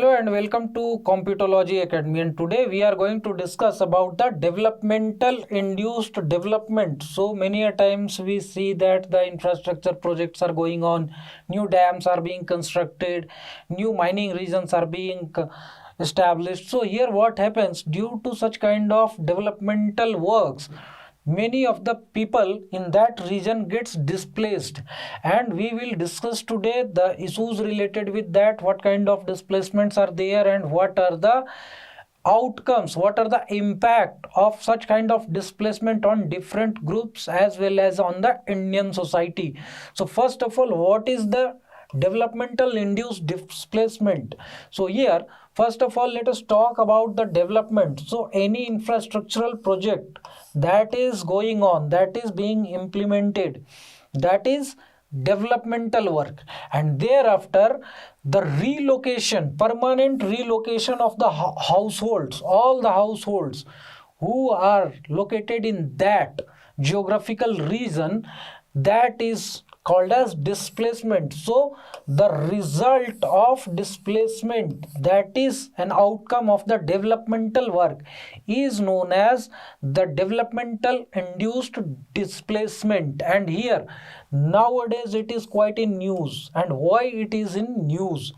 Hello and welcome to Computology Academy, and today we are going to discuss about the developmental induced development. So many a times we see that the infrastructure projects are going on, new dams are being constructed, new mining regions are being established. So here what happens due to such kind of developmental works, many of the people in that region gets displaced, and we will discuss today the issues related with that, what kind of displacements are there and what are the outcomes, what are the impact of such kind of displacement on different groups as well as on the Indian society. So first of all, what is the developmental induced displacement? So here first of all let us talk about the development. So any infrastructural project that is going on, that is being implemented, that is developmental work, and thereafter the relocation, permanent relocation of the households, all the households who are located in that geographical region, that is called as displacement. So the result of displacement, that is an outcome of the developmental work, is known as the developmental induced displacement. And here nowadays it is quite in news. And why it is in news?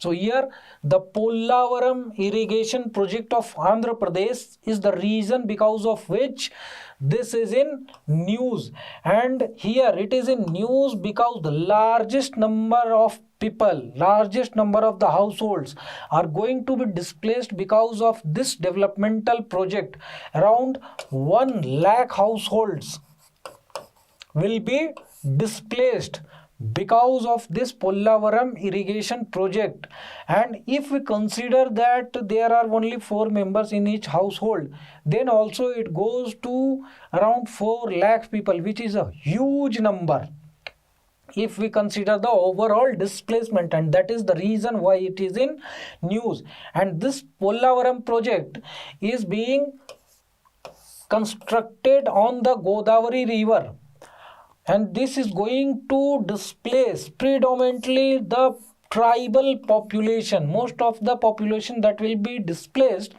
So here the Polavaram irrigation project of Andhra Pradesh is the reason because of which this is in news. And here it is in news because the largest number of people, largest number of the households are going to be displaced because of this developmental project. Around 1 lakh households will be displaced because of this Polavaram irrigation project. And if we consider that there are only 4 members in each household, then also it goes to around 4 lakh people, which is a huge number if we consider the overall displacement, and that is the reason why it is in news. And this Polavaram project is being constructed on the Godavari river, and this is going to displace predominantly the tribal population. Most of the population that will be displaced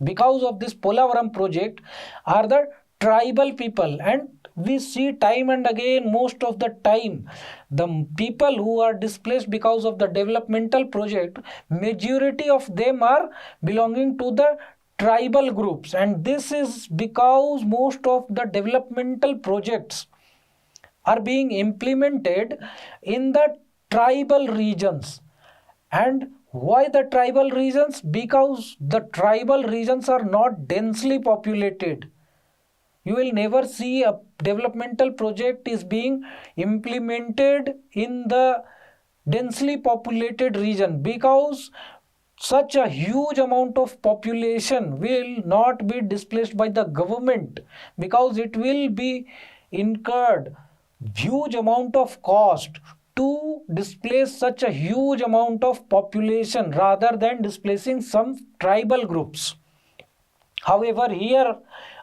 because of this Polavaram project are the tribal people. And we see time and again, most of the time, the people who are displaced because of the developmental project, majority of them are belonging to the tribal groups. And this is because most of the developmental projects are being implemented in the tribal regions. And why the tribal regions? Because the tribal regions are not densely populated. You will never see a developmental project is being implemented in the densely populated region, because such a huge amount of population will not be displaced by the government, because it will be incurred huge amount of cost to displace such a huge amount of population rather than displacing some tribal groups. However, here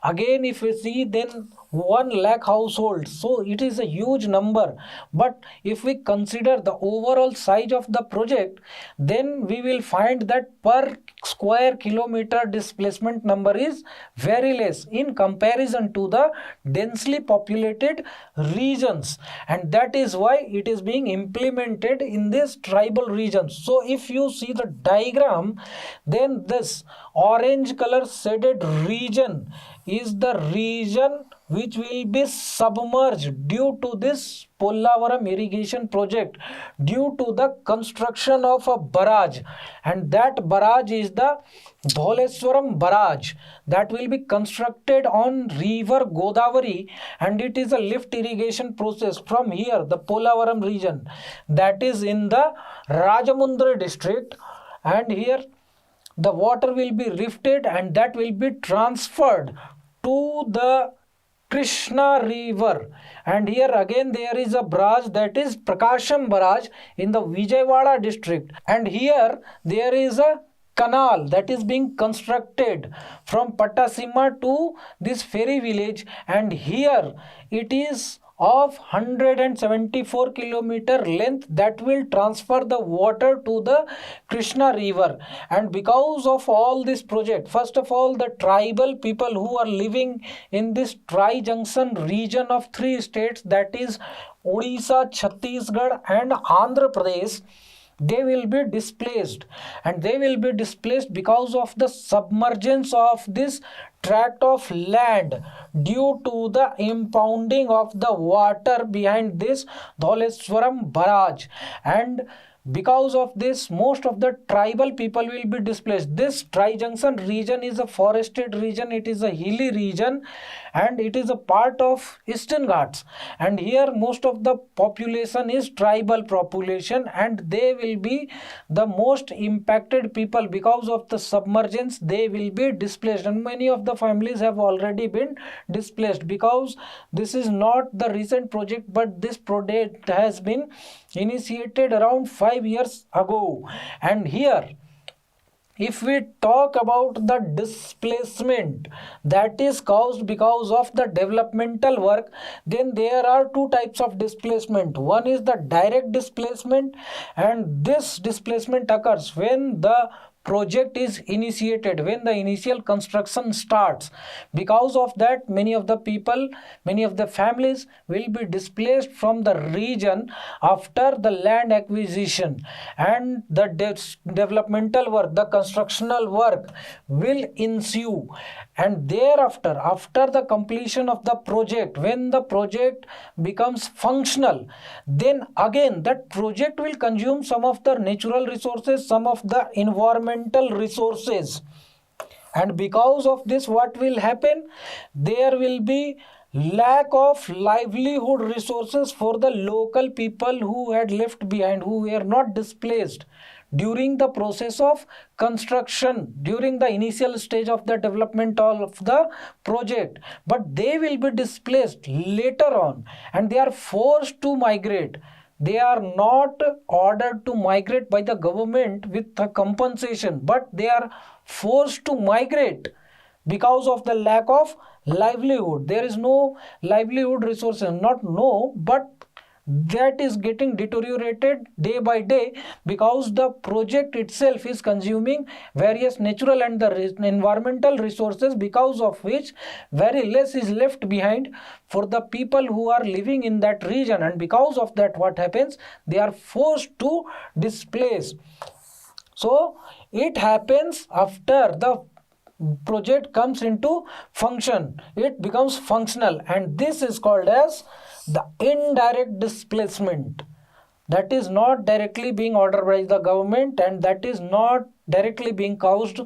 again if we see, then 1 lakh households, so it is a huge number. But if we consider the overall size of the project, then we will find that per square kilometer displacement number is very less in comparison to the densely populated regions, and that is why it is being implemented in this tribal regions. So if you see the diagram, then this orange color shaded region is the region which will be submerged due to this Polavaram irrigation project, due to the construction of a barrage. And that barrage is the Dholeswaram barrage that will be constructed on river Godavari, and it is a lift irrigation process from here, the Polavaram region, that is in the Rajamundry district. And here the water will be lifted and that will be transferred to the Krishna river. And here again there is a barrage, that is Prakasham barrage in the Vijayawada district. And here there is a canal that is being constructed from Pattasima to this ferry village, and here it is of 174 kilometer length that will transfer the water to the Krishna river. And because of all this project, first of all, the tribal people who are living in this tri-junction region of three states, that is Odisha, Chhattisgarh and Andhra Pradesh, they will be displaced, and they will be displaced because of the submergence of this tract of land due to the impounding of the water behind this Dholeswaram barrage. And because of this, most of the tribal people will be displaced. This tri-junction region is a forested region, it is a hilly region, and it is a part of Eastern Ghats, and here most of the population is tribal population, and they will be the most impacted people. Because of the submergence, they will be displaced, and many of the families have already been displaced. Because this is not the recent project, but this project has been initiated around 5 years ago. And here, if we talk about the displacement that is caused because of the developmental work, then there are two types of displacement. One is the direct displacement, and this displacement occurs when the project is initiated, when the initial construction starts. Because of that, many of the people, many of the families will be displaced from the region after the land acquisition, and the developmental work, the constructional work will ensue. And thereafter, after the completion of the project, when the project becomes functional, then again that project will consume some of the natural resources, some of the environmental resources. And because of this, what will happen? There will be lack of livelihood resources for the local people who had left behind, who were not displaced during the process of construction, during the initial stage of the development of the project, but they will be displaced later on, and they are forced to migrate. They are not ordered to migrate by the government with a compensation, but they are forced to migrate because of the lack of livelihood. There is no livelihood resources, not no, but that is getting deteriorated day by day, because the project itself is consuming various natural and the environmental resources, because of which very less is left behind for the people who are living in that region. And because of that, what happens? They are forced to displace. So it happens after the project comes into function, it becomes functional, and this is called as the indirect displacement. That is not directly being ordered by the government, and that is not directly being caused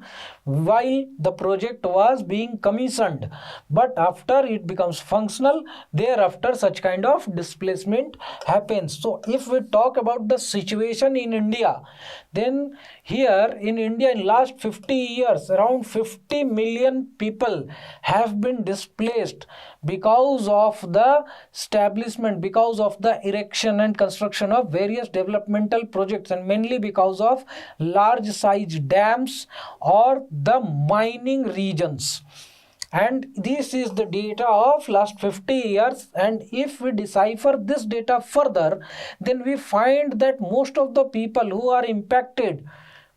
while the project was being commissioned, but after it becomes functional, thereafter such kind of displacement happens. So if we talk about the situation in India, then here in India in last 50 years around 50 million people have been displaced because of the establishment, because of the erection and construction of various developmental projects, and mainly because of large size dams or the mining regions. And this is the data of last 50 years, and if we decipher this data further, then we find that most of the people who are impacted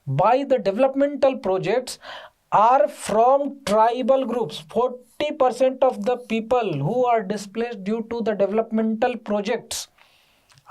by the developmental projects are from tribal groups. 40% of the people who are displaced due to the developmental projects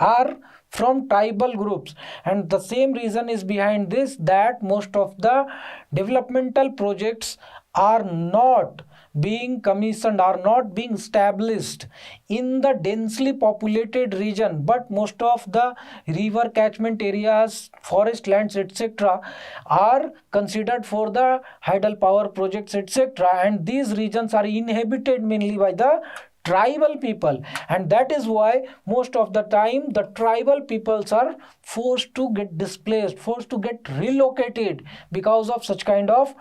are from tribal groups, and the same reason is behind this, that most of the developmental projects are not being commissioned, are not being established in the densely populated region, but most of the river catchment areas, forest lands, etc. are considered for the hydel power projects, etc. and these regions are inhabited mainly by the tribal people, and that is why most of the time the tribal peoples are forced to get displaced, forced to get relocated because of such kind of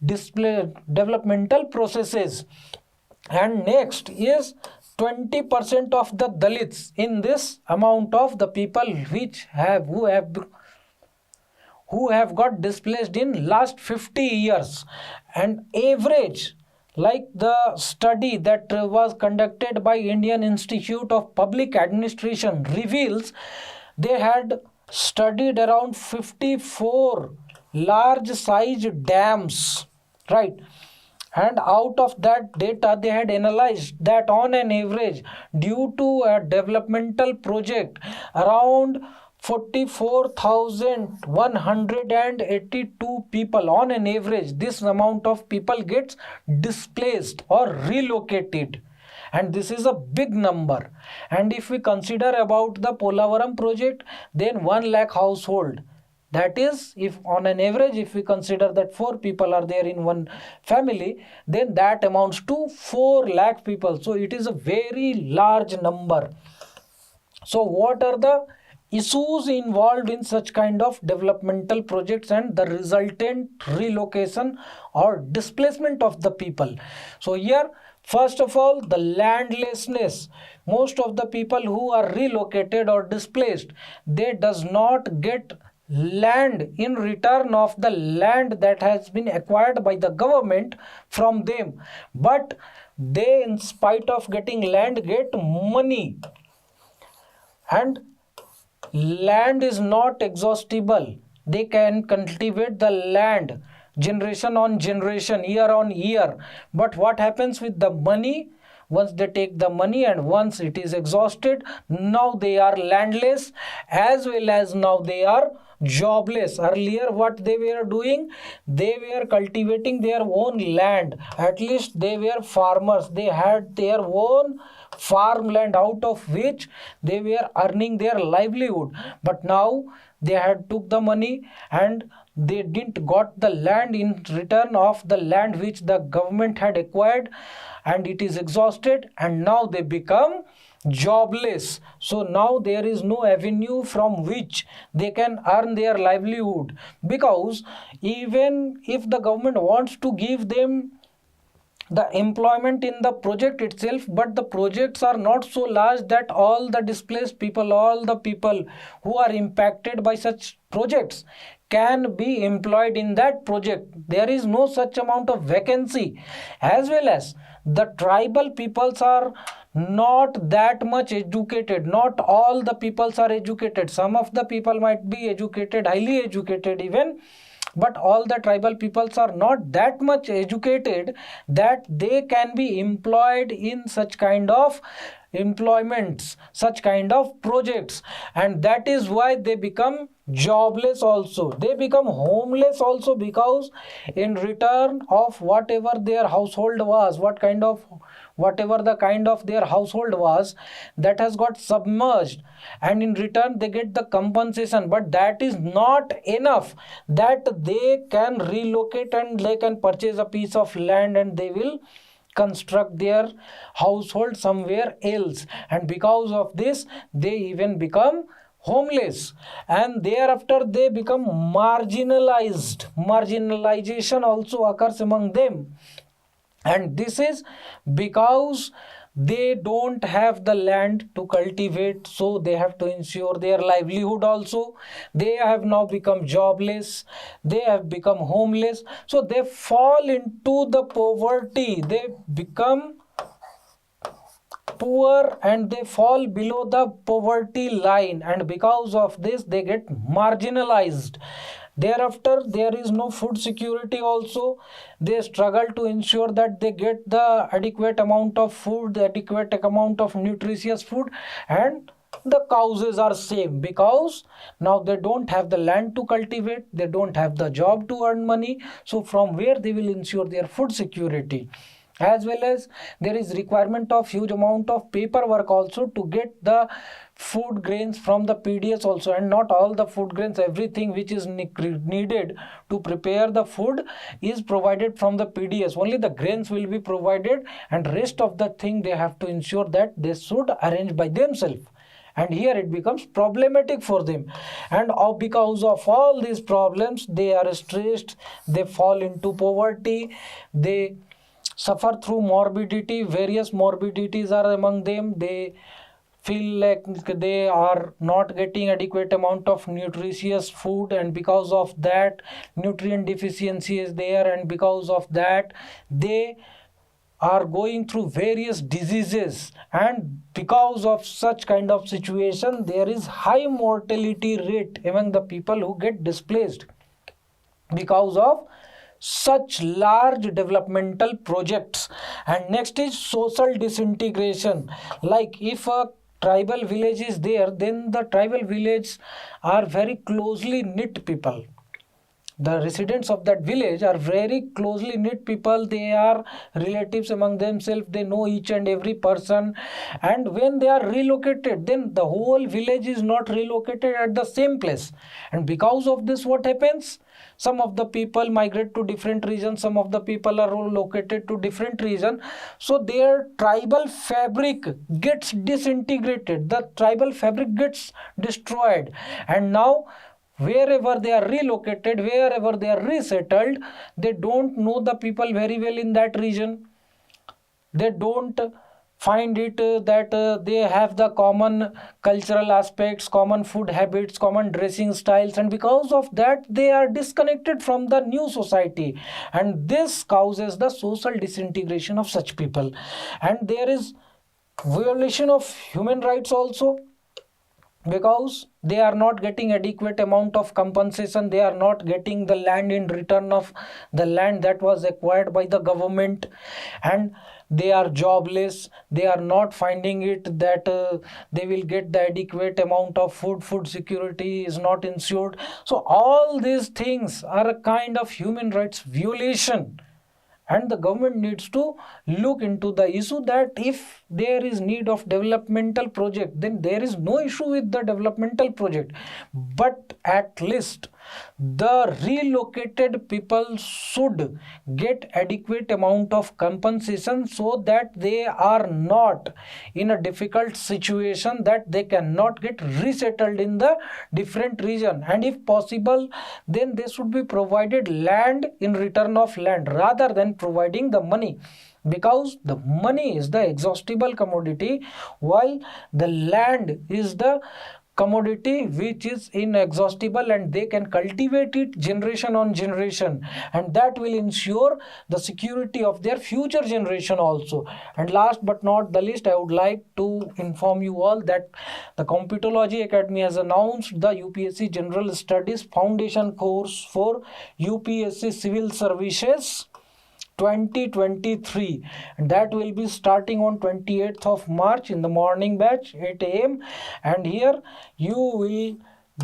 developmental processes. And next is 20% of the Dalits in this amount of the people who have got displaced in last 50 years, and average like the study that was conducted by Indian Institute of Public Administration reveals, they had studied around 54 large size dams, right? And out of that data they had analyzed that on an average, due to a developmental project, around 44,182 people on an average, this amount of people gets displaced or relocated, and this is a big number. And if we consider about the Polavaram project, then 1 lakh household, that is, if on an average if we consider that 4 people are there in one family, then that amounts to 4 lakh people. So it is a very large number. So what are the issues involved in such kind of developmental projects and the resultant relocation or displacement of the people? So here, first of all, the landlessness. Most of the people who are relocated or displaced, they does not get land in return of the land that has been acquired by the government from them, but they, in spite of getting land, get money. And land is not exhaustible. They can cultivate the land generation on generation, year on year. But what happens with the money? Once they take the money and once it is exhausted, now they are landless, as well as now they are jobless. Earlier what they were doing, they were cultivating their own land. At least they were farmers. They had their own farmland out of which they were earning their livelihood. But now they had took the money and they didn't got the land in return of the land which the government had acquired, and it is exhausted, and now they become jobless. So now there is no avenue from which they can earn their livelihood, because even if the government wants to give them the employment in the project itself, but the projects are not so large that all the displaced people, all the people who are impacted by such projects can be employed in that project. There is no such amount of vacancy. As well as the tribal peoples are not that much educated. Not all the peoples are educated. Some of the people might be educated, highly educated even, but all the tribal peoples are not that much educated that they can be employed in such kind of employments, such kind of projects, and that is why they become jobless also. They become homeless also, because in return of whatever their household was, whatever the kind of their household was, that has got submerged, and in return they get the compensation, but that is not enough that they can relocate and they can purchase a piece of land and they will construct their household somewhere else. And because of this they even become homeless, and thereafter they become marginalized. Marginalization also occurs among them, and this is because they don't have the land to cultivate, so they have to ensure their livelihood also. They have now become jobless, they have become homeless, so they fall into the poverty. They become poor and they fall below the poverty line, and because of this they get marginalized. Thereafter there is no food security also. They struggle to ensure that they get the adequate amount of food, the adequate amount of nutritious food, and the causes are same, because now they don't have the land to cultivate, they don't have the job to earn money, so from where they will ensure their food security? As well as there is requirement of huge amount of paperwork also to get the food grains from the PDS also, and not all the food grains, everything which is needed to prepare the food is provided from the PDS. Only the grains will be provided, and rest of the thing they have to ensure that they should arrange by themselves, and here it becomes problematic for them. And because of all these problems they are stressed, they fall into poverty, they suffer through morbidity. Various morbidities are among them. They feel like they are not getting adequate amount of nutritious food, and because of that nutrient deficiency is there, and because of that they are going through various diseases, and because of such kind of situation there is high mortality rate among the people who get displaced because of such large developmental projects. And next is social disintegration. Like if a tribal village is there, then the tribal village are very closely knit people. The residents of that village are very closely knit people. They are relatives among themselves. They know each and every person. And when they are relocated, then the whole village is not relocated at the same place. And because of this, what happens? Some of the people migrate to different regions. Some of the people are located to different region. So their tribal fabric gets disintegrated. The tribal fabric gets destroyed. And now wherever they are relocated, wherever they are resettled, they don't know the people very well in that region. They don't find it that they have the common cultural aspects, common food habits, common dressing styles, and because of that they are disconnected from the new society, and this causes the social disintegration of such people. And there is violation of human rights also, because they are not getting adequate amount of compensation. They are not getting the land in return of the land that was acquired by the government, and they are jobless. They are not finding it that they will get the adequate amount of food security is not ensured. So all these things are a kind of human rights violation, and the government needs to look into the issue that if there is need of developmental project, then there is no issue with the developmental project, but at least the relocated people should get adequate amount of compensation, so that they are not in a difficult situation that they cannot get resettled in the different region. And if possible, then they should be provided land in return of land rather than providing the money, because the money is the exhaustible commodity, while the land is the commodity which is inexhaustible, and they can cultivate it generation on generation, and that will ensure the security of their future generation also. And last but not the least, I would like to inform you all that the Computerology Academy has announced the UPSC General Studies Foundation course for UPSC Civil Services 2023, and that will be starting on 28th of March in the morning batch 8 a.m. and here you will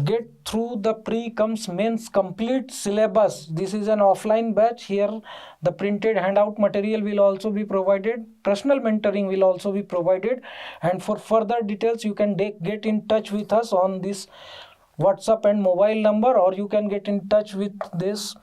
get through the pre-comes mains complete syllabus. This is an offline batch. Here the printed handout material will also be provided, personal mentoring will also be provided, and for further details you can get in touch with us on this WhatsApp and mobile number, or you can get in touch with this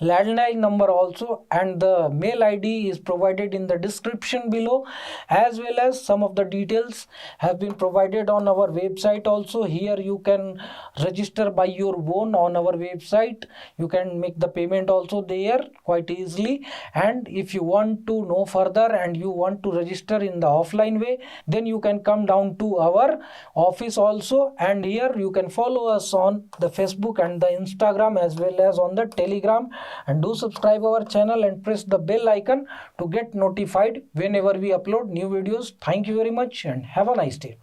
landline number also, and the mail ID is provided in the description below, as well as some of the details have been provided on our website also. Here you can register by your own on our website. You can make the payment also there quite easily, and if you want to know further and you want to register in the offline way, then you can come down to our office also, and here you can follow us on the Facebook and the Instagram as well as on the Telegram. And do subscribe our channel and press the bell icon to get notified whenever we upload new videos. Thank you very much and have a nice day.